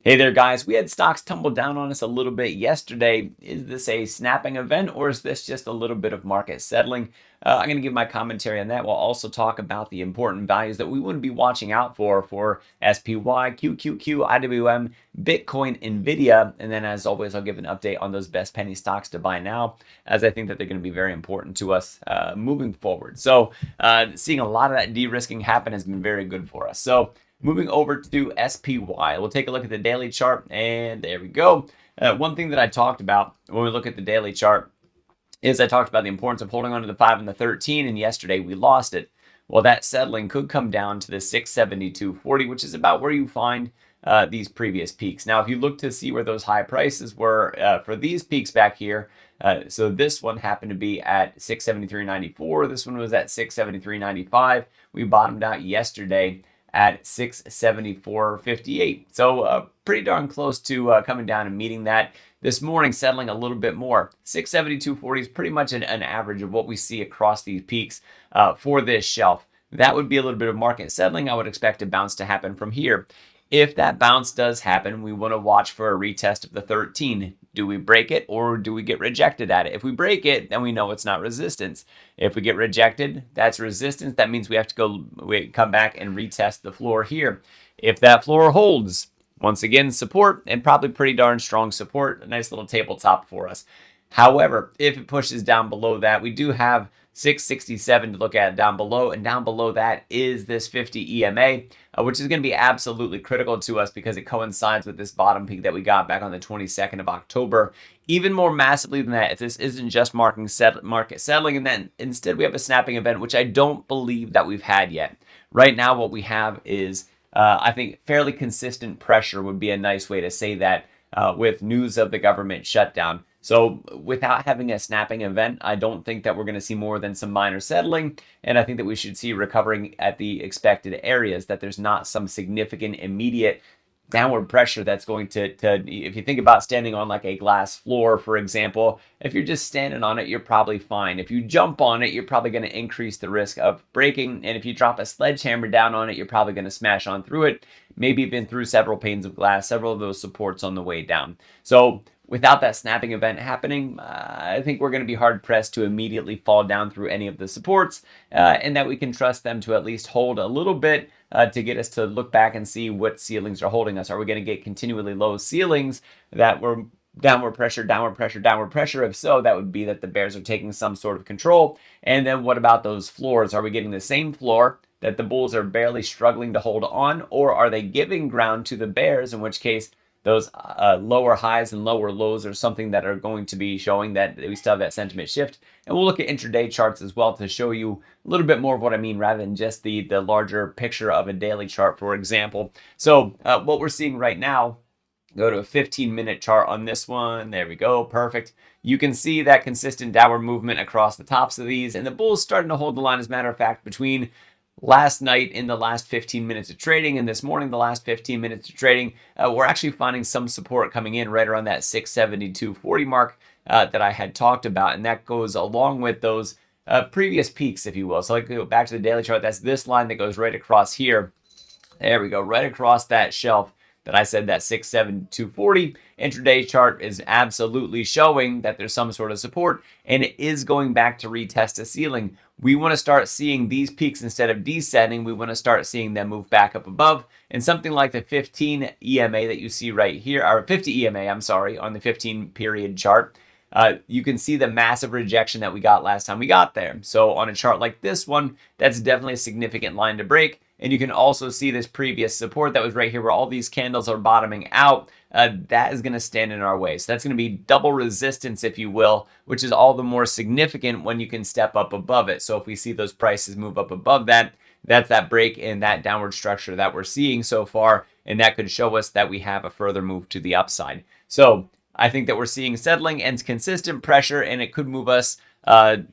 Hey there, guys. We had stocks tumble down on us a little bit yesterday. Is this a snapping event or is this just a little bit of market settling? I'm going to give my commentary on that. We'll also talk about the important values that we want to be watching out for SPY, QQQ, IWM, Bitcoin, Nvidia. And then, as always, I'll give an update on those best penny stocks to buy now, as I think that they're going to be very important to us moving forward. So, seeing a lot of that de-risking happen has been very good for us. So, moving over to SPY, we'll take a look at the daily chart, and there we go. One thing that I talked about when we look at the daily chart is I talked about the importance of holding on to the 5 and the 13, and yesterday we lost it. Well, that settling could come down to the 672.40, which is about where you find these previous peaks. Now, if you look to see where those high prices were for these peaks back here, so this one happened to be at 673.94. This one was at 673.95. We bottomed out yesterday at 674.58. So pretty darn close to coming down and meeting that. This morning settling a little bit more. 672.40 is pretty much an average of what we see across these peaks for this shelf. That would be a little bit of market settling. I would expect a bounce to happen from here. If that bounce does happen, we want to watch for a retest of the 13. Do we break it or do we get rejected at it? If we break it, then we know it's not resistance. If we get rejected, that's resistance. That means we have to come back and retest the floor here. If that floor holds, once again, support, and probably pretty darn strong support, a nice little tabletop for us. However, if it pushes down below that, we do have 667 to look at down below, and down below that is this 50 EMA, which is going to be absolutely critical to us because it coincides with this bottom peak that we got back on the 22nd of October. Even more massively than that, if this isn't just market settling, and then instead we have a snapping event, which I don't believe that we've had yet. Right now, what we have is, I think, fairly consistent pressure would be a nice way to say that with news of the government shutdown. So without having a snapping event, I don't think that we're going to see more than some minor settling. And I think that we should see recovering at the expected areas, that there's not some significant immediate downward pressure that's going to if you think about standing on like a glass floor, for example, if you're just standing on it, you're probably fine. If you jump on it, you're probably going to increase the risk of breaking. And if you drop a sledgehammer down on it, you're probably going to smash on through it, maybe even through several panes of glass, several of those supports on the way down. So without that snapping event happening, I think we're going to be hard-pressed to immediately fall down through any of the supports, and that we can trust them to at least hold a little bit to get us to look back and see what ceilings are holding us. Are we going to get continually low ceilings that were downward pressure, downward pressure, downward pressure? If so, that would be that the bears are taking some sort of control. And then what about those floors? Are we getting the same floor that the bulls are barely struggling to hold on, or are they giving ground to the bears, in which case those lower highs and lower lows are something that are going to be showing that we still have that sentiment shift? And we'll look at intraday charts as well to show you a little bit more of what I mean, rather than just the larger picture of a daily chart, for example. So what we're seeing right now, go to a 15-minute chart on this one. There we go. Perfect. You can see that consistent downward movement across the tops of these, and the bulls starting to hold the line. As a matter of fact, between last night in the last 15 minutes of trading and this morning the last 15 minutes of trading, we're actually finding some support coming in right around that 672.40 mark that I had talked about, and that goes along with those previous peaks, if you will. So like, go back to the daily chart, that's this line that goes right across here. There we go, right across that shelf that I said, that 672.40. Intraday chart is absolutely showing that there's some sort of support, and it is going back to retest a ceiling. We want to start seeing these peaks, instead of descending, we want to start seeing them move back up above. And something like the 15 EMA that you see right here, or 50 EMA, I'm sorry, on the 15 period chart, you can see the massive rejection that we got last time we got there. So on a chart like this one, that's definitely a significant line to break. And you can also see this previous support that was right here where all these candles are bottoming out. That is going to stand in our way. So that's going to be double resistance, if you will, which is all the more significant when you can step up above it. So if we see those prices move up above that, that's that break in that downward structure that we're seeing so far. And that could show us that we have a further move to the upside. So I think that we're seeing settling and consistent pressure, and it could move us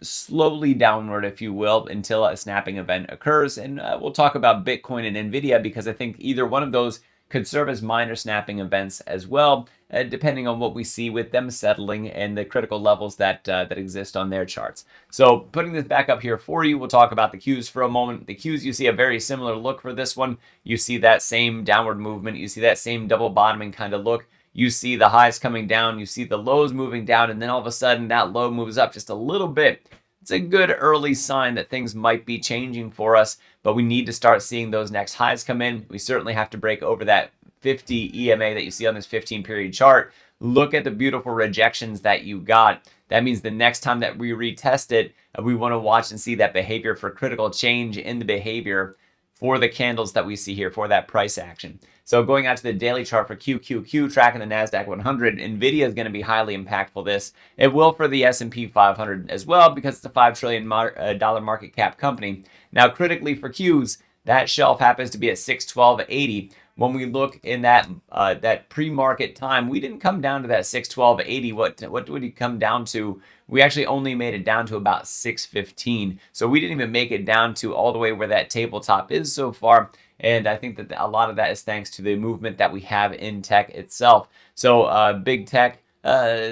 slowly downward, if you will, until a snapping event occurs. And we'll talk about Bitcoin and Nvidia, because I think either one of those could serve as minor snapping events as well, depending on what we see with them settling and the critical levels that exist on their charts. So putting this back up here for you, we'll talk about the Qs for a moment. The Qs, you see a very similar look for this one. You see that same downward movement. You see that same double bottoming kind of look. You see the highs coming down. You see the lows moving down. And then all of a sudden that low moves up just a little bit. It's a good early sign that things might be changing for us, but we need to start seeing those next highs come in. We certainly have to break over that 50 EMA that you see on this 15-period chart. Look at the beautiful rejections that you got. That means the next time that we retest it, we want to watch and see that behavior for critical change in the behavior for the candles that we see here for that price action. So going out to the daily chart for QQQ, tracking the NASDAQ 100, Nvidia is going to be highly impactful this. It will for the S&P 500 as well because it's a $5 trillion market cap company. Now critically for Qs, that shelf happens to be at 612.80. When we look in that pre-market time, we didn't come down to that 612.80. What would it come down to? We actually only made it down to about 615. So we didn't even make it down to all the way where that tabletop is so far. And I think that a lot of that is thanks to the movement that we have in tech itself. So big tech,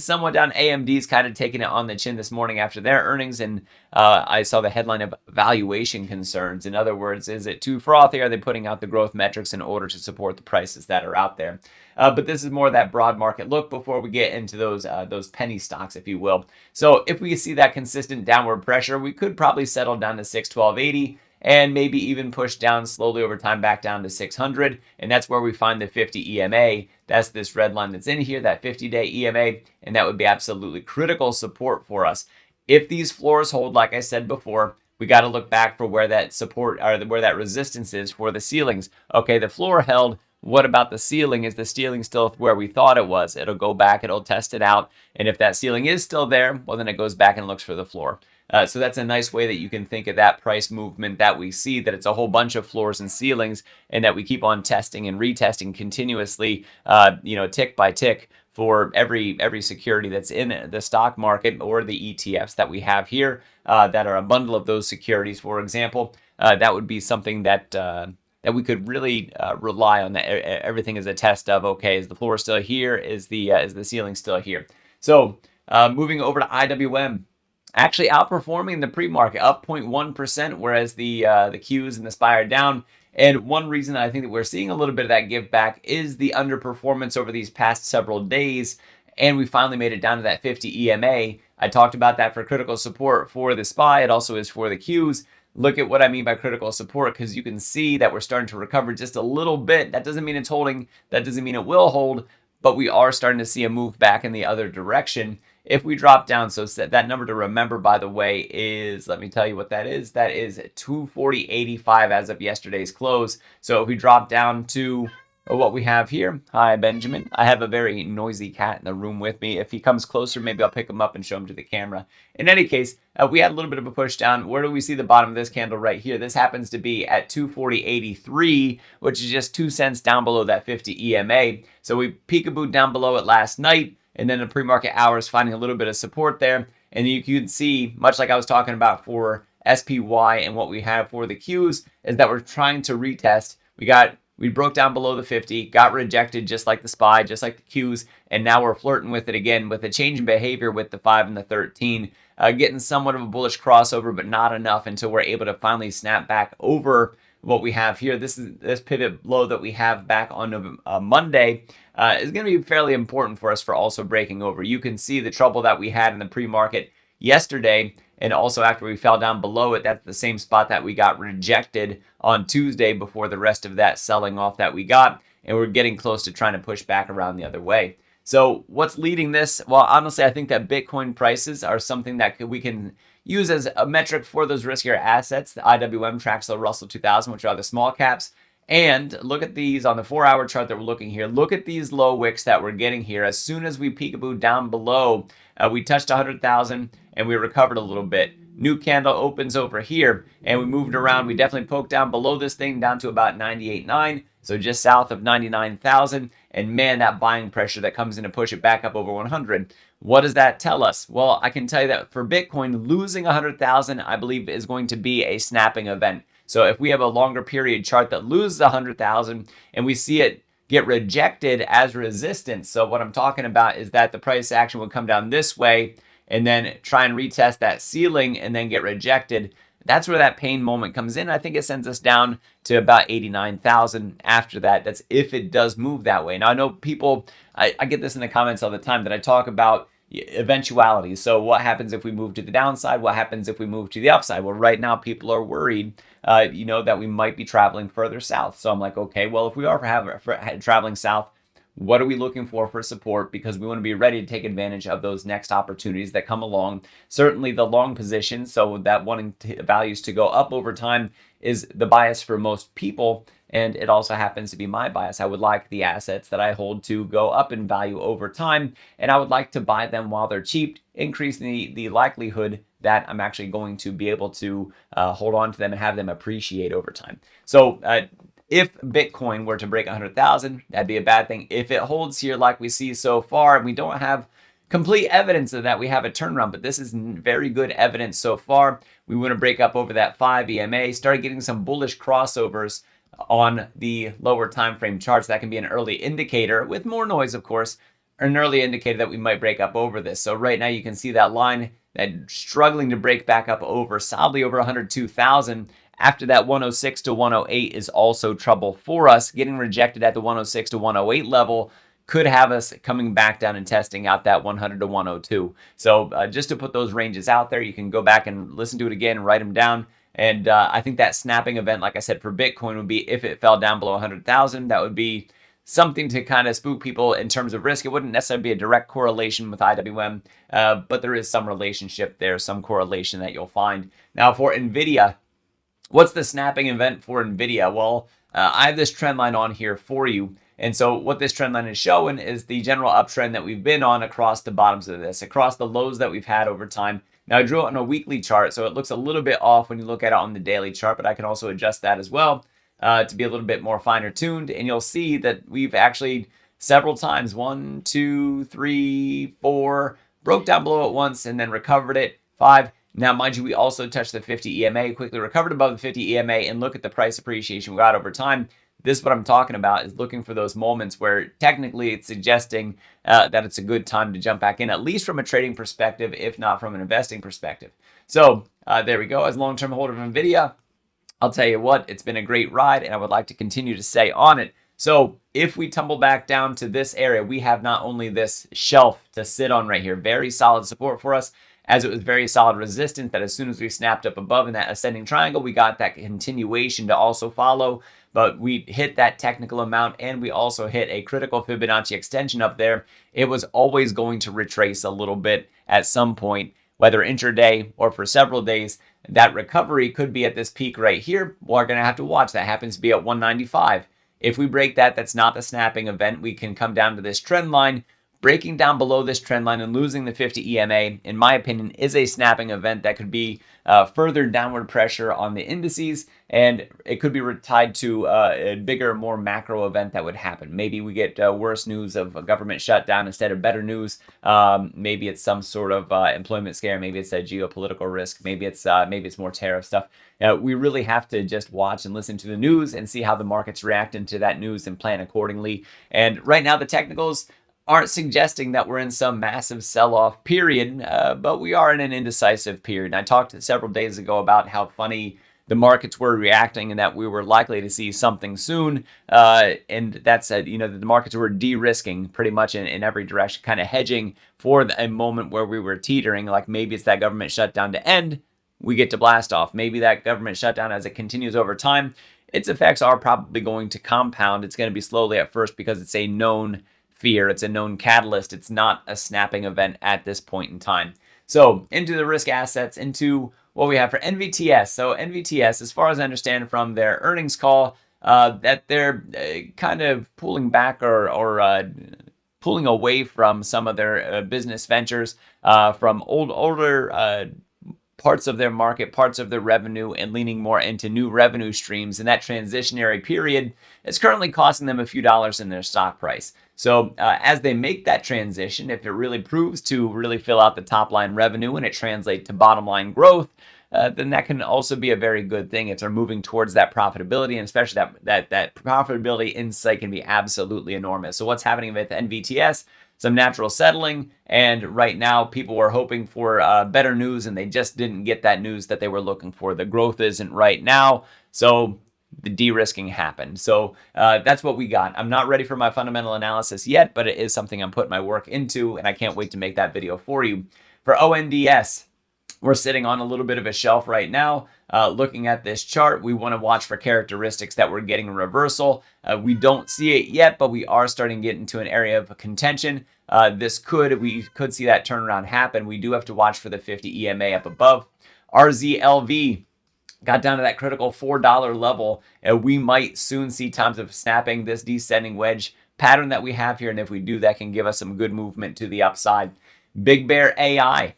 somewhat down. AMD's kind of taking it on the chin this morning after their earnings, and I saw the headline of valuation concerns. In other words, is it too frothy? Are they putting out the growth metrics in order to support the prices that are out there? But this is more that broad market look before we get into those penny stocks, if you will. So if we see that consistent downward pressure, we could probably settle down to 612.80. And maybe even push down slowly over time back down to 600. And that's where we find the 50 EMA. That's this red line that's in here, that 50-day EMA. And that would be absolutely critical support for us. If these floors hold, like I said before, we got to look back for where that support or where that resistance is for the ceilings. Okay, the floor held. What about the ceiling? Is the ceiling still where we thought it was? It'll go back, it'll test it out. And if that ceiling is still there, well, then it goes back and looks for the floor. So that's a nice way that you can think of that price movement that we see, that it's a whole bunch of floors and ceilings, and that we keep on testing and retesting continuously, tick by tick for every security that's in the stock market or the ETFs that we have here that are a bundle of those securities, for example. That would be something that we could really rely on. That everything is a test of, okay, is the floor still here? Is the ceiling still here? So moving over to IWM. Actually outperforming the pre-market, up 0.1%, whereas the Qs and the SPY are down. And one reason I think that we're seeing a little bit of that give back is the underperformance over these past several days. And we finally made it down to that 50 EMA. I talked about that for critical support for the SPY. It also is for the Qs. Look at what I mean by critical support, because you can see that we're starting to recover just a little bit. That doesn't mean it's holding. That doesn't mean it will hold. But we are starting to see a move back in the other direction. If we drop down, so that number to remember, by the way, is, let me tell you what that is. That is 240.85 as of yesterday's close. So if we drop down to what we have here, hi, Benjamin. I have a very noisy cat in the room with me. If he comes closer, maybe I'll pick him up and show him to the camera. In any case, we had a little bit of a push down. Where do we see the bottom of this candle right here? This happens to be at 240.83, which is just 2 cents down below that 50 EMA. So we peekabooed down below it last night. And then the pre-market hours finding a little bit of support there. And you can see, much like I was talking about for SPY and what we have for the Qs, is that we're trying to retest. We broke down below the 50, got rejected just like the SPY, just like the Qs, and now we're flirting with it again with a change in behavior with the 5 and the 13, getting somewhat of a bullish crossover, but not enough until we're able to finally snap back over what we have here. This pivot low that we have back on Monday is going to be fairly important for us for also breaking over. You can see the trouble that we had in the pre-market yesterday, and also after we fell down below it, that's the same spot that we got rejected on Tuesday before the rest of that selling off that we got, and we're getting close to trying to push back around the other way. So what's leading this? Well, honestly, I think that Bitcoin prices are something that we can use as a metric for those riskier assets. The IWM tracks the Russell 2000, which are the small caps. And look at these on the 4-hour chart that we're looking here. Look at these low wicks that we're getting here. As soon as we peekaboo down below, we touched 100,000 and we recovered a little bit. New candle opens over here and we moved around. We definitely poked down below this thing down to about 98.9. So just south of 99,000. And man, that buying pressure that comes in to push it back up over 100. What does that tell us? Well, I can tell you that for Bitcoin, losing 100,000, I believe, is going to be a snapping event. So if we have a longer period chart that loses 100,000 and we see it get rejected as resistance. So what I'm talking about is that the price action would come down this way and then try and retest that ceiling and then get rejected. That's where that pain moment comes in. I think it sends us down to about 89,000 after that. That's if it does move that way. Now, I know people, I get this in the comments all the time that I talk about eventualities. So what happens if we move to the downside? What happens if we move to the upside? Well, right now people are worried, that we might be traveling further south. So I'm like, okay, well, if we are traveling south, what are we looking for support? Because we want to be ready to take advantage of those next opportunities that come along. Certainly the long position, so that wanting values to go up over time is the bias for most people. And it also happens to be my bias. I would like the assets that I hold to go up in value over time, and I would like to buy them while they're cheap, increasing the likelihood that I'm actually going to be able to hold on to them and have them appreciate over time. So if Bitcoin were to break 100,000, that'd be a bad thing. If it holds here like we see so far, and we don't have complete evidence of that, we have a turnaround, but this is very good evidence so far. We want to break up over that 5 EMA, start getting some bullish crossovers on the lower time frame charts. That can be an early indicator with more noise, of course, an early indicator that we might break up over this. So right now you can see that line that struggling to break back up over solidly over 102,000. After that 106 to 108 is also trouble for us. Getting rejected at the 106 to 108 level could have us coming back down and testing out that 100 to 102. So just to put those ranges out there, you can go back and listen to it again and write them down. And I think that snapping event, like I said, for Bitcoin would be if it fell down below 100,000. That would be something to kind of spook people in terms of risk. It wouldn't necessarily be a direct correlation with IWM, but there is some relationship there, some correlation that you'll find. Now for Nvidia, what's the snapping event for Nvidia? Well, I have this trend line on here for you. And so what this trend line is showing is the general uptrend that we've been on across the bottoms of this, across the lows that we've had over time. Now I drew it on a weekly chart, so it looks a little bit off when you look at it on the daily chart, but I can also adjust that as well to be a little bit more finer tuned. And you'll see that we've actually several times, 1, 2, 3, 4, broke down below it once and then recovered it, 5. Now, mind you, we also touched the 50 EMA, quickly recovered above the 50 EMA, and look at the price appreciation we got over time. This is what I'm talking about, is looking for those moments where technically it's suggesting that it's a good time to jump back in, at least from a trading perspective, if not from an investing perspective. So there we go. As a long-term holder of Nvidia, I'll tell you what, it's been a great ride, and I would like to continue to stay on it. So if we tumble back down to this area, we have not only this shelf to sit on right here, very solid support for us, as it was very solid resistance that as soon as we snapped up above in that ascending triangle, we got that continuation to also follow. But we hit that technical amount, and we also hit a critical Fibonacci extension up there. It was always going to retrace a little bit at some point, whether intraday or for several days. That recovery could be at this peak right here. We're going to have to watch. That happens to be at 195. If we break that, that's not the snapping event. We can come down to this trend line. Breaking down below this trend line and losing the 50 EMA, in my opinion, is a snapping event that could be further downward pressure on the indices, and it could be tied to a bigger, more macro event that would happen. Maybe we get worse news of a government shutdown instead of better news. Maybe it's some sort of employment scare. Maybe it's a geopolitical risk. Maybe it's more tariff stuff. We really have to just watch and listen to the news and see how the market's reacting to that news and plan accordingly. And right now, the technicals aren't suggesting that we're in some massive sell-off period, but we are in an indecisive period. And I talked several days ago about how funny the markets were reacting and that we were likely to see something soon. And that's, the markets were de-risking pretty much in every direction, kind of hedging for a moment where we were teetering, like maybe it's that government shutdown to end, we get to blast off. Maybe that government shutdown, as it continues over time, its effects are probably going to compound. It's going to be slowly at first because it's a known fear. It's a known catalyst. It's not a snapping event at this point in time. So into the risk assets, into what we have for NVTS. So NVTS, as far as I understand from their earnings call, that they're kind of pulling back or pulling away from some of their business ventures from older parts of their market, parts of their revenue, and leaning more into new revenue streams. And that transitionary period is currently costing them a few dollars in their stock price. So as they make that transition, if it really proves to really fill out the top line revenue and it translates to bottom line growth, then that can also be a very good thing if they're moving towards that profitability, and especially that profitability insight can be absolutely enormous. So what's happening with NVTS? Some natural settling, and right now people were hoping for better news, and they just didn't get that news that they were looking for. The growth isn't right now, so the de-risking happened. So that's what we got. I'm not ready for my fundamental analysis yet, but it is something I'm putting my work into, and I can't wait to make that video for you. For ONDS, we're sitting on a little bit of a shelf right now. Looking at this chart, we want to watch for characteristics that we're getting a reversal. We don't see it yet, but we are starting to get into an area of contention. We could see that turnaround happen. We do have to watch for the 50 EMA up above. RZLV got down to that critical $4 level, and we might soon see times of snapping this descending wedge pattern that we have here, and if we do, that can give us some good movement to the upside. bigbear.ai.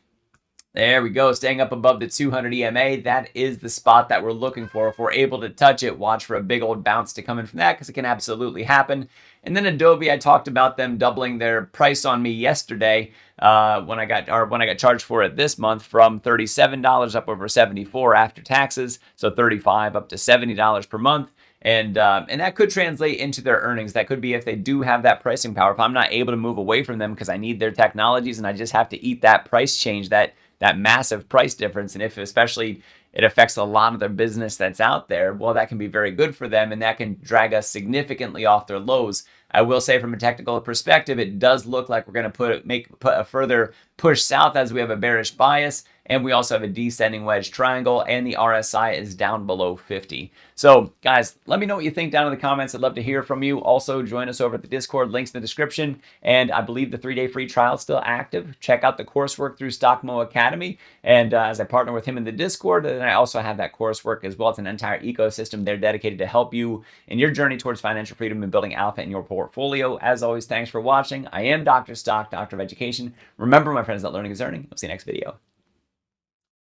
There we go, staying up above the 200 EMA. That is the spot that we're looking for. If we're able to touch it, watch for a big old bounce to come in from that, because it can absolutely happen. And then Adobe, I talked about them doubling their price on me yesterday when I got charged for it this month, from $37 up over $74 after taxes, so $35 up to $70 per month. And that could translate into their earnings. That could be if they do have that pricing power. If I'm not able to move away from them because I need their technologies and I just have to eat that price change, that massive price difference, and if especially it affects a lot of their business that's out there, well, that can be very good for them, and that can drag us significantly off their lows. I will say, from a technical perspective, it does look like we're going to put a further push south as we have a bearish bias, and we also have a descending wedge triangle, and the RSI is down below 50. So guys, let me know what you think down in the comments. I'd love to hear from you. Also, join us over at the Discord, links in the description, and I believe the 3-day free trial is still active. Check out the coursework through Stockmo Academy, and as I partner with him in the Discord, then I also have that coursework as well. It's an entire ecosystem. They're dedicated to help you in your journey towards financial freedom and building alpha in your portfolio. As always, thanks for watching. I am Dr. Stock, Doctor of Education. Remember, my friends, that learning is earning. I'll see you next video.